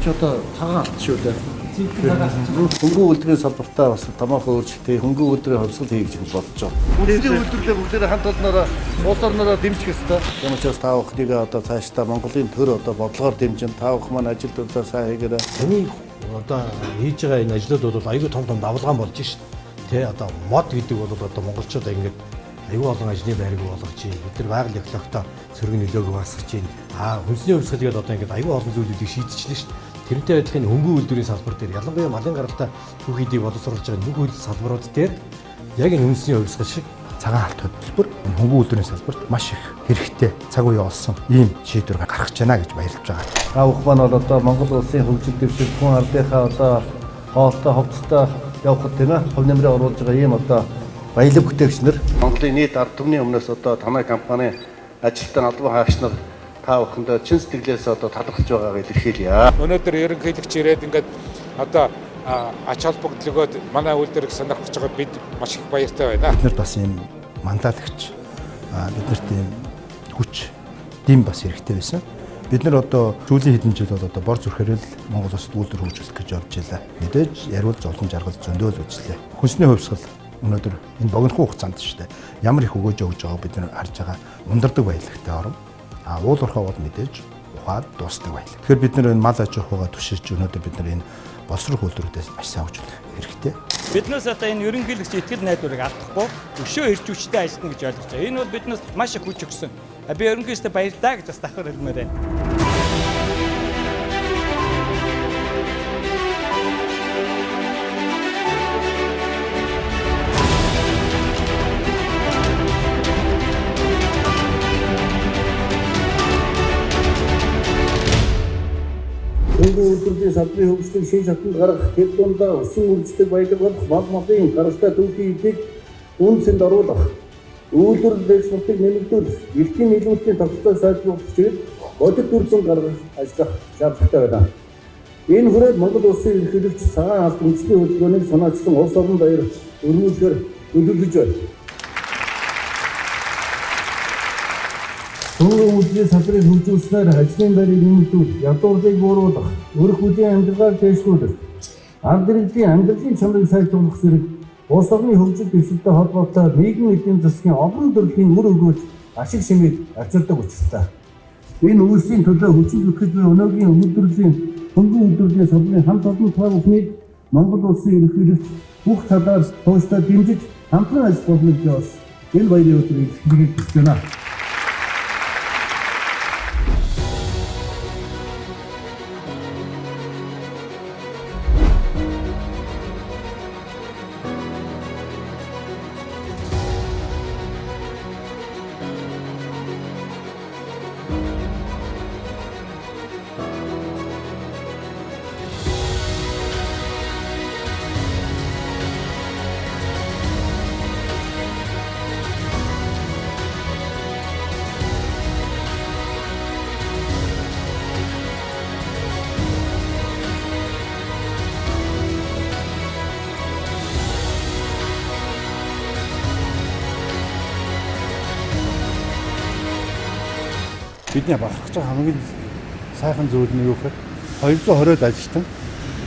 ч одоо цагаан алт шүү дээ. Хөнгөн үйлдвэрийн салбартаа бас томоохон өөрчлөлттэй хөнгөн үйлдвэрийн хувьсгал хийж бодож байгаа. Үндэсний үйлдвэрлэлээ бүгдээ хамт олнороо улс орнороо дэмжих ёстой. Тийм учраас та бүхнийг одоо цаашдаа Монголын төр одоо бодлогоор дэмжин та бүхэн маань ажилтнуудаа сайн хийгээрэй. Таны одоо хийж байгаа энэ ажлууд бол аюул том давалгаан болж шít. Тэ одоо мод гэдэг бол одоо монголчууд ингээд аюул олон ажлын байрыг болгож чинь бид нар байгаль экологтой сөрөг нөлөөг басгаж чинь хүнсний хувьсгал гэдэг одоо ингээд аюул олон зүйлүүдийг шийдчихлээ шít. Тэрнтэй адилхан хөнгөн үйлдвэрийн салбар дээр ялангуяа малын гаралтай түүхийдийг боловсруулж байгаа нэг үйл салбарууд дээр яг энэ хүнсний хувьсгал шиг цагаан алт хөтөлбөр хөнгөн үйлдвэрийн салбарт маш их хэрэгтэй цаг үе олсон ийм шийдвэр гаргаж байна гэж баярлаж байгаа. Та бүхэн маань бол одоо Монгол улсын хөгжил дэвшил хүн ардынхаа одоо хоолтой ховцтой явахд тийм ээ хувь нэмрээ оруулж байгаа ийм одоо баялаг бүтээгч нар Монголын нийт ард түмний өмнөөс одоо танай компани ажилтан албан хаагч нар та бүхэндээ чин сэтгэлээс одоо талархаж байгаагаа илэрхийлье. Өнөөдөр ерөнхийлөгч ирээд ингээд одоо ач холбогдлогод манай үйлдвэрийг сонирхож байгаад бид маш их баяртай байна. Бид нарт бас ийм мандатлагч биднэрт ийм хүч дэм бас хэрэгтэй байсан. Бид нар одоо сүүлийн хэдэн жил бол одоо бор зүрхээр л Монгол улсад үйлдвэр хөгжүүлэх гэж явж байлаа. Мэдээж яриул зовлон жаргал зөндөөл үзлээ. Хүнсний хувьсгал өнөөдөр энэ богинохон хугацаанд шүү дээ. Ямар их өгөөж өгж байгааг бид нар харж байгаа ундардаг баялагтай орон. Уулуурхаа бол мэдээж ухаад дуустдаг байлаа. Тэгэхээр бид нар энэ мал аж ахуйгаа түшиж өнөөдөр бид нар энэ боловсрох үйлдвэрүүдээс маш сайн хөгжүүлэх хэрэгтэй. Биднээс одоо энэ ерөнхийлөгч итгэл найдварыг алдахгүй өшөө ирж хүчтэй ажиллана гэж ойлгож байгаа. Энэ бол биднээс маш их хүч өгсөн. Би ерөнхийдөө баярлалаа гэж бас давхар хэлмээр байна. Хөнгөн үйлдвэрлэлийн салбарын хөгжлийг шин шатанд гаргах тэр дундаа өсөн үйлчлэг баялаг болох мал малын гаралтай түүхийн эдийг үнцэнд оруулах, үйлдвэрлэл экспортыг нэмэгдүүлэх, эртний нийлүүлэлтийн тогтолцоог сайжруулах чиглэл бодит үр дүн гаргах ажиллах шаардлагатай байна. Энэ хүрээд Монгол улсын ерөнхийлөгч цагаан алт үндэсний хөтөлбөрийг санаачлан улс орон даяар өргүүлэхээр төлөвлөж байна. Хөнгөн үйлдвэрийн салбарыг хөгжүүлснээр ажлын байрыг нэмэгдүүлэх, ядуурлыг бууруулах, өрх үеийн амьдралаар дэвшүүлэх, ард иргэдийн амьдралын чанарыг сайжруулах зэрэг улс орны хөгжил дэвшилтэй холбоотой нийгмийн эдийн засгийн олон төрлийн үр өгөөж ашиг шимийг авчирдаг учиртай. Энэ үйлсийн төлөө хүчин зүтгэж буй өнөөгийн үйлдвэрлэлийн хөнгөн үйлдвэрлэлийн салбарын хамт олон та бүхнийг Монгол улсын ерөнхийлөгч бүх талаар тууштай дэмжиж хамтран ажиллах боломжтой энэ баярын өдрийг хэрэгжүүлж байна. Бидний бахархаж байгаа хамгийн сайхан зүйл нь юу гэхээр 220-од ажилтан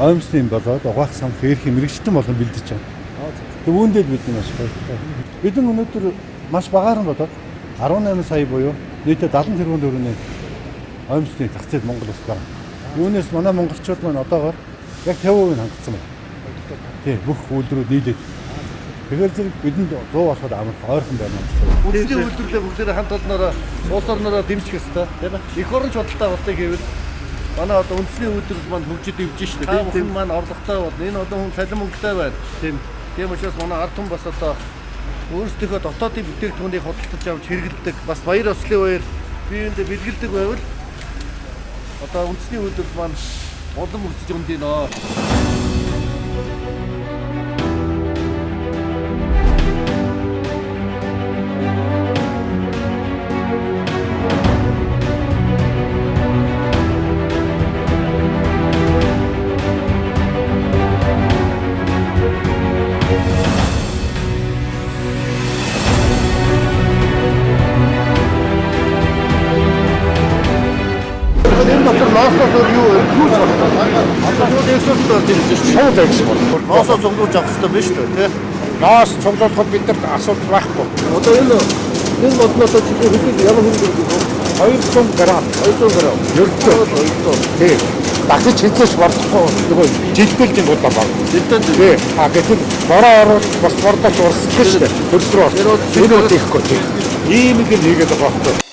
оймсны юм болоод угаах сан хэрхэн мэрэгчтэн болгон бэлдэж байгаа. Түүндээ бид маш баяртай. Бид өнөөдөр маш багаар нь бодоод 18 сая буюу нийтдээ 70 тэрбум төгрөгийн оймсны зах зээл Монгол улсад байна. Юунаас манай монголчууд маань одоогоор яг 50% нь хангацсан байна. Тийм бүх үйлдвэрүүд нийлээд. Тэгэхээр зэрэг бидэнд 100 болохоор амарх ойрхон байна. Үндэсний үйлдвэрлэлээ бүгдээ хамт олнороо улс орнороо дэмжих ёстой. Тийм ээ. Эх орон бодолтой болтыг гэвэл манай одоо үндэсний үйлдвэрлэл маань хөгжиж ивж шүү дээ. Тийм маань орлоготой бол энэ одоо хүн цалин мөнгөтэй байна. Тийм учраас манай ард түмэн бас одоо өөрсдийнхөө дотоодын бүтээгдэхүүнийг худалдаж авч хэрэглэдэг. Бас баяр ёслолын үеэр биеиндээ бэлгэлдэг байвал одоо үндэсний үйлдвэрлэл маань улам өсөж өндийнө. Ноосоос өөр юу юу болох вэ? Одоо экспорт болж ирж байна. Шууд экспорт. Ноосоо цуглуулж авах хэрэгтэй биш үү, тий? Ноос цуглуулахад бидэрт асуудал байхгүй. Одоо энэ бодлоос чихээ хөдөлгөөн ямар хөнгөлөг вэ? 200 грамм. 200 грамм. Ердөө. Тий. Дахиж хийцэж болохгүй нөгөө жилдэлжин удаа баг. Жилдэлжин. Тий. Гэтэл бороо оруулах бас бордоч урсгах шүү дээ. Төрсрөө. Тэр хийхгүй тий. Ийм их нэгээд байгаа байхгүй.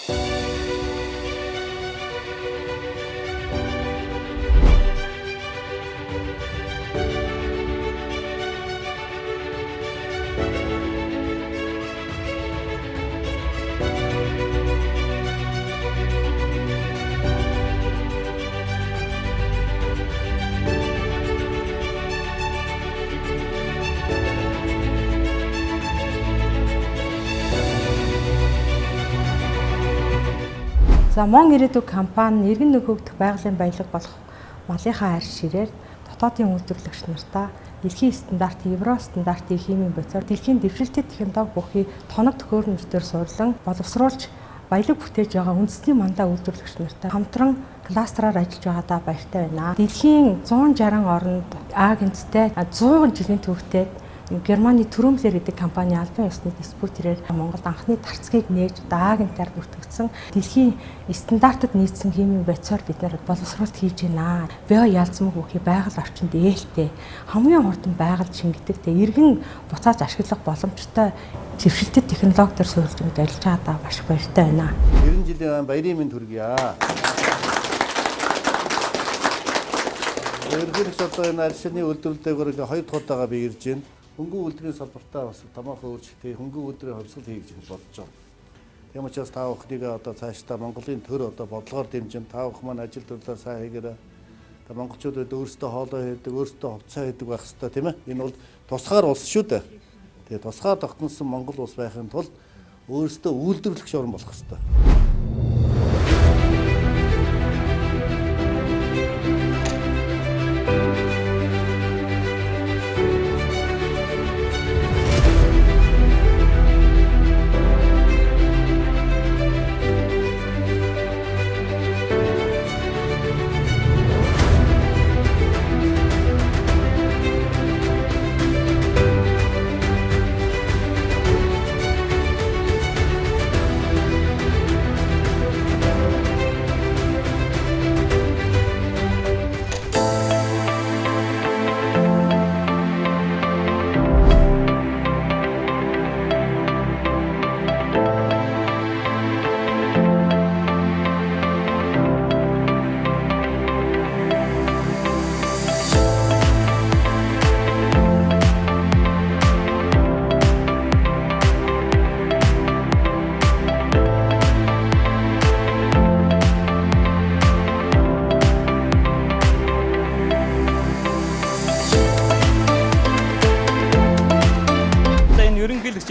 За Мон ирээдүйг компани иргэн нөхөгдөх байгалийн баялаг болох малынхаа арь ширээр дотоодын үйлдвэрлэгч нартаа дэлхийн стандарт, евро стандартын химийн боцоор дэлхийн дэвшилтэт технологи бүхий тоног төхөөрөмжлөөр суурлан боловсруулж баялаг бүтээж байгаа үндэсний мандаа үйлдвэрлэгч нартай хамтран кластераар ажиллаж байгаадаа баяртай байна. Дэлхийн 160 орнд А гэнцтэй 100 жилийн түүхтэй Германы Трумлер гэдэг компани албан ёсны диспьютерээр Монголд анхны тарцгийг нээж даагнтаар бүртгэгдсэн дэлхийн стандартад нийцсэн химийн бодисоор бид нэр боловсруулалт хийж байна. Био ялцмаг бүхий байгаль орчинд ээлтэй хамгийн хурдан байгаль шингэдэгтэй иргэн буцааж ашиглах боломжтой дэвшилтэт технологиор суурилж ажиллаж байгаадаа маш баяртай байна. 90 жилийн баярын мэнд хүргье. Эргэлж одоо энэ арьсны үйлдвэрлэлээр 2 дахь удаага би ирж байна. Хөнгөн үйлдвэрийн салбартаа бас томоохон өөрчлөлт, хөнгөн үйлдвэрийн хувьсгал хийж бодож байна. Тийм учраас та бүхнийг одоо цаашдаа Монголын төр одоо бодлогоор дэмжин та бүхэн маань ажил төрлөө сайн хийгээрэй. Та монголчуудад өөрсдөө хоолоо хийдэг, өөрсдөө хувцас хийдэг байх хэрэгтэй тийм ээ. Энэ бол тусгаар улс шүү дээ. Тэгээ тусгаар тогтносон Монгол улс байхын тулд өөрсдөө үйлдвэрлэгч орн болох хэрэгтэй.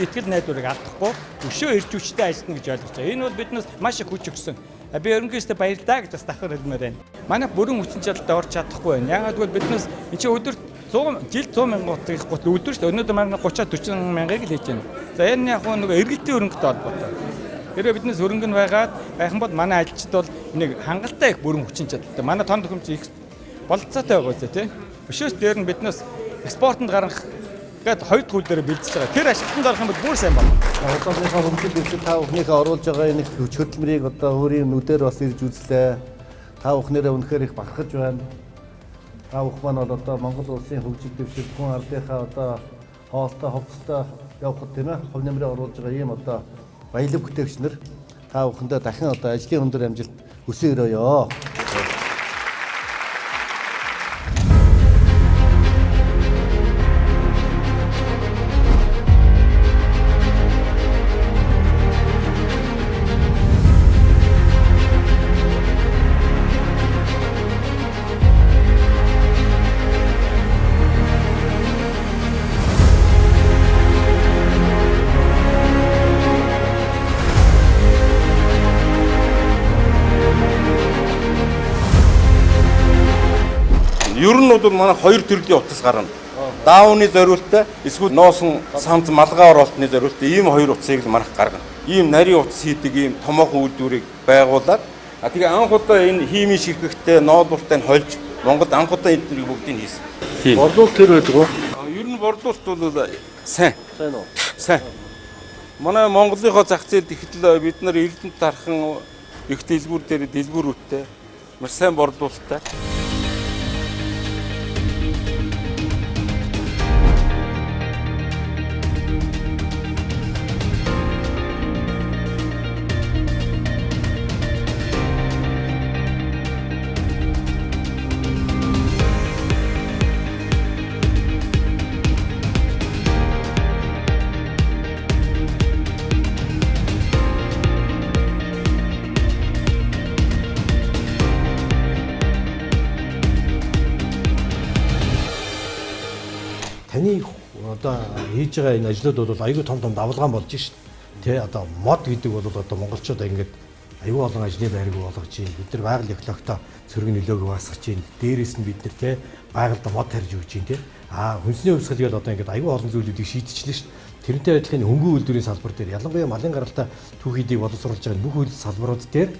Итгэл найдварыг алдахгүй өшөө ирж хүчтэй ажиллана гэж ойлгож байгаа. Энэ бол биднээс маш их хүч өгсөн. Би ерөнхийдөө баярлалаа гэж бас давхар хэлмээр байна. Манай бүрэн хүчин чадалтай орж чадахгүй байна. Яагаад гэвэл биднээс энэ чинь өдөрт 100 жил 100 мянган утгыг гол өдөр шүү дээ. Өнөөдөр манай 30-40 мянгаыг л хийж байна. За энэ яг нөгөө эргэлтийн өрөнгөтэй холбоотой. Хэрвээ биднээс өрөнгө нь байгаад байхан бол манай ажилчид бол энийг хангалттай их бүрэн хүчин чадалтай. Манай тон төхөмж их бололцоотой байгаа үстэй тий. Өшөөс дээр нь биднээс экспортод гарах гээд 2 дахь үйл дээр бэлдэж байгаа. Тэр ашиглалтанд орох юм бол бүр сайн байна. Одоосынхаа хөгжил дэвшил та бүхнийхээ оруулж байгаа энэ хүч хөдөлмөрийг одоо өөрийн нүдээр бас ирж үзлээ. Та бүхнээрээ үнэхээр их бахархаж байна. Та бүхэн маань бол одоо Монгол улсын хөгжил дэвшил хүн ардынхаа одоо хоолтой хувцастай явахд тийм ээ хувь нэмрээ оруулж байгаа ийм одоо баялаг бүтээгч нар та бүхэндээ дахин одоо ажлын өндөр амжилт хүсье өрөөё. Ер нь бол манай 2 төрлийн утас гарна. Даавны зориулттай эсвэл ноосон самц малгай оролтны зориулттай ийм 2 утсыг л манайх гаргана. Ийм нарийн утас хийдэг ийм томоохон үйлдвэрийг байгуулад Тэгээ анх удаа энэ химийн ширхэгтэй ноолууртай нь хольж Монголд анх удаа эднийг бүгдийг хийсэн. Борлуулалт тэр байдаг уу? Ер нь борлуулалт бол сайн. Сайн уу? Сайн. Манай Монголынхоо зах зээлд ихэтэл бид нар Эрдэнэт дархан их дэлгүүр дээр дэлгүүрүүдтэй маш сайн борлуулалттай. Таны одоо хийж байгаа энэ ажлууд бол аюул том давалгаан болж шít. Тэ одоо мод гэдэг бол одоо монголчууд ингээд аюул олон ажлын байрыг болгож чинь бид нар байгаль экологтой цэрэг нөлөөг хасгаж чинь дээрээс нь бид нар тэ байгальд мод тарьж өгч чинь тэ хүнсний хувьсгал гээд одоо ингээд аюул олон зүйлүүдийг шийдчихлээ шít. Тэрнтэй адилхан хөнгөн үйлдвэрийн салбар дээр ялангуяа малын гаралтай түүхийдийг боловсруулж байгаа бүх үйл салбарууд дээр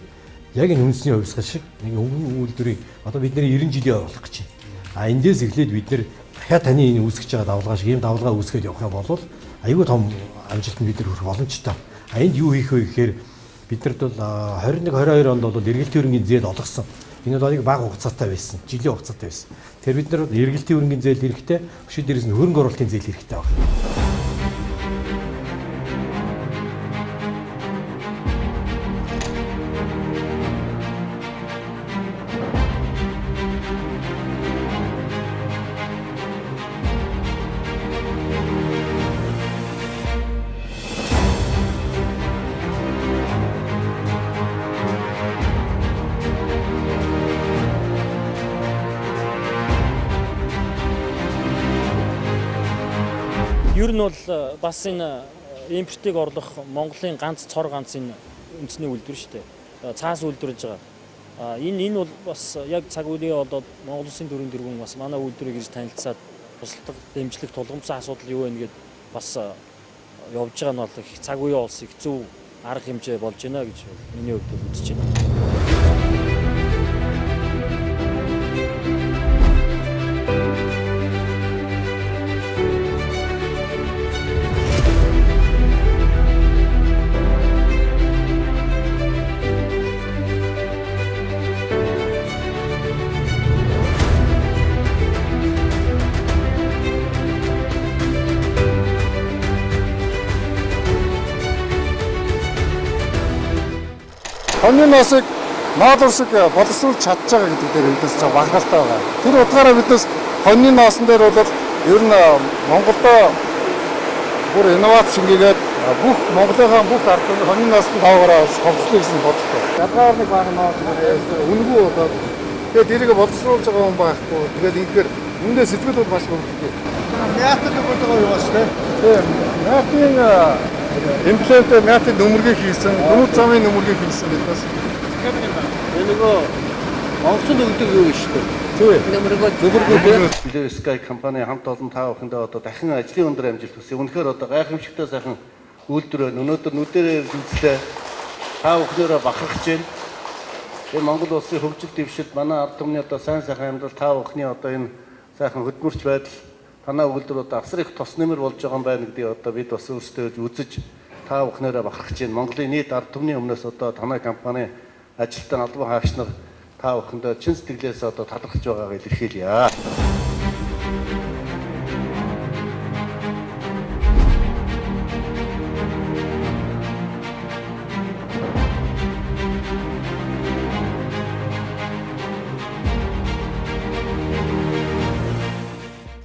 яг энэ хүнсний хувьсгал шиг нэг хөнгөн үйлдвэрийн одоо бидний 90 жилийн болох гэж байна. Эндээс эхлээд бид нар дахиад таны энэ үүсгэж байгаа давлгаа шиг ийм давлгаа үүсгээд явах юм бол аюул том амжилтанд бид нар хүрэх боломжтой. Энд юу хийх вэ гэхээр биднэрд бол 21 22 онд бол эргэлтийн хөрөнгөний зээл олгосон. Энэ бол нэг бага хугацаатай байсан. Жилийн хугацаатай байсан. Тэгэхээр бид нар эргэлтийн хөрөнгөний зээл хэрэгтэй, өшөө дээрээс нь хөрөнгө оруулалтын зээл хэрэгтэй байна. Ер нь бол бас энэ импортыг орлох Монголын ганц цор ганц энэ үндэсний үйлдвэр шүү дээ. Цаас үйлдвэрлэж байгаа. Энэ бол бас яг цаг үеийн болоод Монгол Улсын төрийн тэргүүн бас манай үйлдвэрийг ирж танилцаад бусдад дэмжлэг тулгымцсан асуудал юу вэ гэдээ бас явж байгаа нь бол их цаг үеийн улс их зөв арга хэмжээ болж байна гэж миний хувьд үзэж байна. Хоньны носыг ноолууршиг боловсруулж чадж байгаа гэдэг дээр бидээс ч багталтай байгаа. Тэр утгаараа бидээс хоньны ноосон дээр бол ер нь Монголдо бүр инновац шингээгээд бүх Монголынхаа бүх ард түмний хоньны ноосон таагаар ховслоо гэсэн бодлоо. Ялгаар нэг баг ноос үнэгүй болоод тэгээд тэрийг боловсруулж байгаа хүн байхгүй. Тэгээд ингэхээр үүндээ сэтгэл бол маш хөвгөлтэй. Мятад гэдэг юу бас тийм. Мятын имплант мятад нөмөргөө хийсэн, гүнүр замын нөмөргөө хийсэн гэдээс. Энэ нөгөө онгоцон өгдөг юу шүү дээ. Нөмөргөө Blue Sky компани хамт олон таа бүхэндээ одоо дахин ажлын өндөр амжилт хүсье. Үнэхээр одоо гайхамшигтай сайхан үйлдвэр өнөөдөр нүдэрээр үзлээ. Таа бүхнээрээ бахархаж байна. Энэ Монгол улсын хөгжил дэвшилд манай ард түмний одоо сайн сайхан амьдрал таа бүхний одоо энэ сайхан хөдөлмөрч байдал танаа үйлдвэр одоо асар их тос нэмэр болж байгаа юм байна гэдгийг одоо бид бас өөрсдөө үзэж таа бүхнээрээ бахархаж байна. Монголын нийт ард түмний өмнөөс одоо танаа компани ажилтан албан хаагч нар таа бүхэндээ чин сэтгэлээс одоо талархаж байгаагаа илэрхийлье.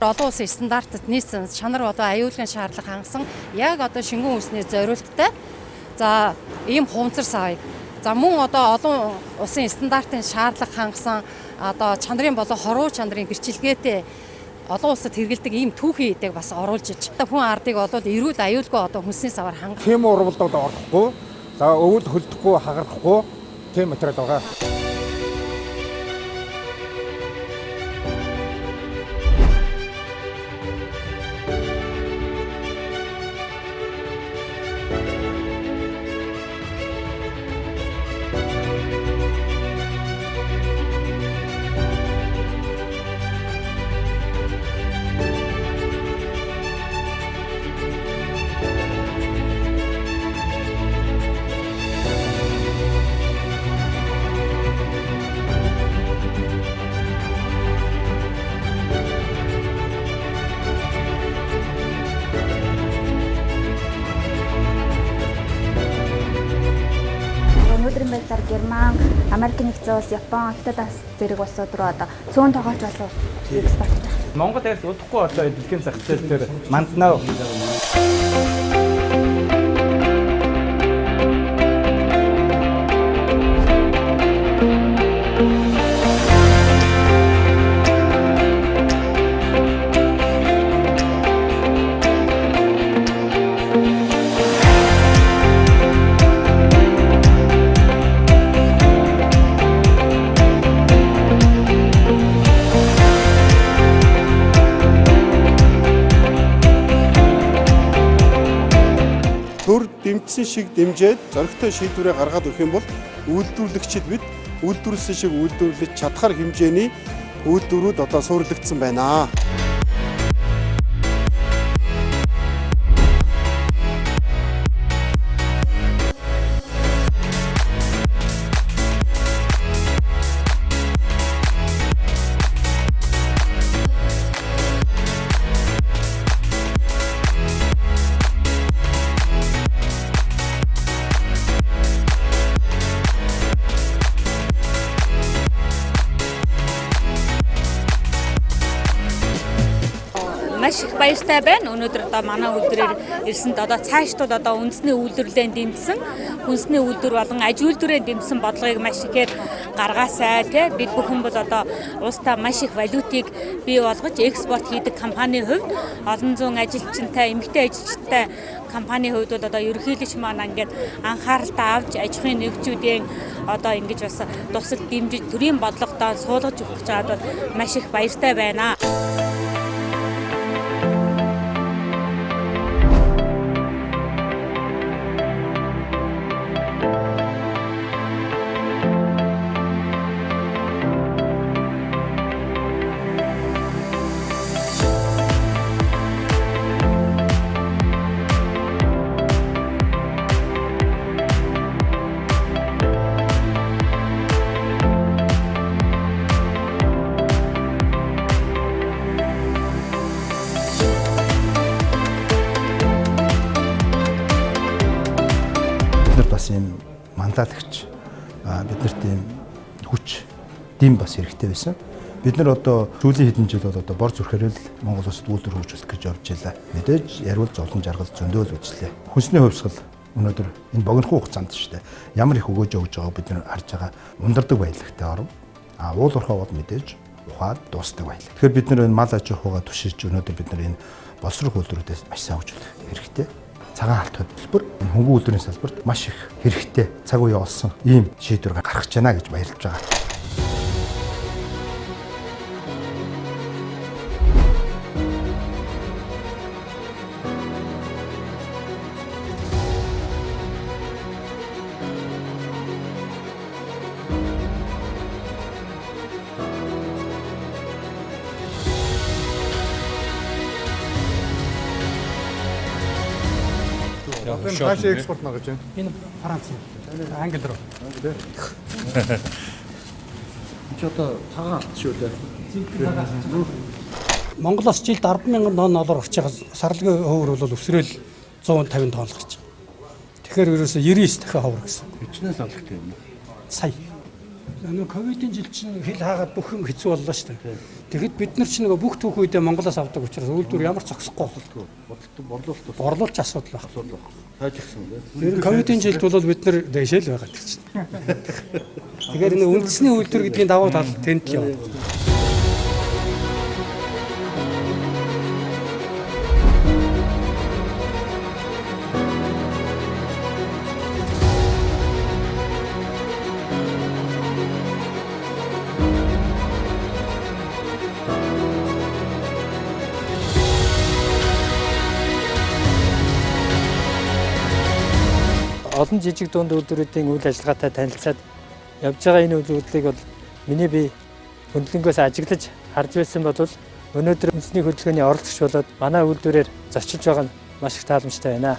Олон улсын стандартад нийцсэн чанар одоо аюулгын шаардлага хангасан яг одоо шингэн үсний зориулттай за ийм хуванцар савыг за мөн одоо олон улсын стандартын шаардлага хангасан одоо чанарын болон хоруу чанарын гэрчилгээтэй олон улсад хэрэгэлдэг ийм түүхийдэг бас оруулж иж хүн ардыг олвол эрүүл аюулгүй одоо хүнсний саваар хангах. Хим урвалдад орохгүй за өвөл хөлдөхгүй хагарахгүй тийм материал байгаа. өнөөдрийн байдлаар Герман, Америк нэгдсэн улс, Япон, Хятад улс зэрэг улсууд руу одоо цөөн тогооч болов экспорт хийж байгаа. Монгол арьс удахгүй одоо дэлхийн зах зээл дээр манднаа. Төр дэмжсэн шиг дэмжээд зоригтой шийдвэрээ гаргаад өгөх юм бол үйлдвэрлэгчид бид үйлдвэрлэсэн шиг үйлдвэрлэж чадхаар хэмжээний үйлдвэрүүд одоо суурилагдсан байна. Маш их баяртай байна. Өнөөдөр одоо манай үйлдвэрээр ирсэнд одоо цаашдууд одоо үндэсний үйлдвэрлэлд дэмжсэн, хүнсний үйлдвэр болон аж үйлдвэрээр дэмжсэн бодлогыг маш ихээр гаргаасай тий. Бид бүхэн бол одоо улстай маш их валютыг бий болгож экспорт хийдэг компанийн хувьд олон зуун ажилчинтай, эмэгтэй ажилчтай компанийн хувьд бол одоо ерөнхийлөгч маань ингээд анхааралтай авч аж ахуйн нэгжүүдийн одоо ингэж бас тусад дэмжиж төрийн бодлогодоо суулгаж өгөх гэж байгаад маш их баяртай байна. Бас ийм манлайлагч биднэрт ийм хүч дэм бас хэрэгтэй байсан. Бид нар одоо сүүлийн хэдэн жил бол одоо бор зүрхээр л Монгол улсад үйлдвэр хөгжүүлэх гэж явж байлаа. Мэдээж яривал зовлон жаргал зөндөөл үзлээ. Хүнсний хувьсгал өнөөдөр энэ богинохон хугацаанд шүү дээ. Ямар их өгөөж өгж байгааг бид нар харж байгаа ундардаг баялагтай оров. Уул уурхай бол мэдээж ухаад дуустдаг баялаг. Тэгэхээр бид нар энэ мал аж ахуйгаа түшиж өнөөдөр бид нар энэ боловсрол үйлдвэрүүдээс маш сайн хөгжүүлэх хэрэгтэй. Цагаан алт хөтөлбөр хөнгөн үйлдвэрийн салбарт маш их хэрэгтэй цаг үе олсон ийм шийдвэр гаргаж байна гэж баярлаж байгаа. Хаашаа экспорт нагаж байна? Энэ Франц, Англи руу. Чи одоо цагаан алт шүү дээ. Монголоос жилд 10,000 тонн олоор орж байгаа сарлагын ховор бол өсрөөл 150 тонн л гарч байгаа. Тэгэхээр ерөөсө 99 дахин ховор гэсэн. Хичнээн салхитай юм. Сая. Нөгөө ковидын жил чинь хил хаагаад бүх юм хэцүү боллоо шүү дээ. Тэгэхэд бид нар чинь нөгөө бүх түүх үедээ Монголоос авдаг учраас үйлдвэр ямар ч зогсохгүй болтолтой. Борлуулж асуудал байх. Тайжирсан тийм. Тэр ковидын жилд бол бид нар дэшэл байгаа гэж чинь. Тэгэхээр энэ үндэсний үйлдвэр гэдгийн давуу тал тэнд л явна. Олон жижиг дунд үйлдвэрүүдийн үйл ажиллагаатай танилцаад явж байгаа энэ үйл явдлыг бол миний бие хөндлөнгөөс ажиглаж харж байсан бол өнөөдөр үндэсний хөдөлгөөний оролцогч болоод манай үйлдвэрээр зочилж байгаа нь маш их тааламжтай байна.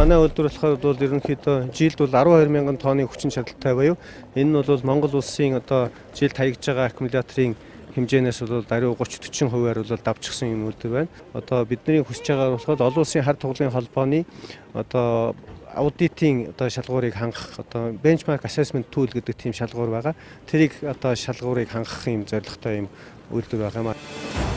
манай үйлдвэр болохоор бол ерөнхийдөө жилд бол 12,000 тонны хүчин чадалтай буюу энэ нь бол Монгол улсын одоо жилд хаягдж байгаа аккумуляторын хэмжээнээс бол даруй 30-40%-аар бол давчихсан юм үйлдвэр байна. Одоо бидний хүсэж байгаа болохоор олон улсын хар туглын холбооны одоо аудитын одоо шалгуурыг хангах одоо benchmark assessment tool гэдэг тийм шалгуур байгаа. Тэрийг одоо шалгуурыг хангах юм зорилготой юм үйлдвэр байгаа юм аа.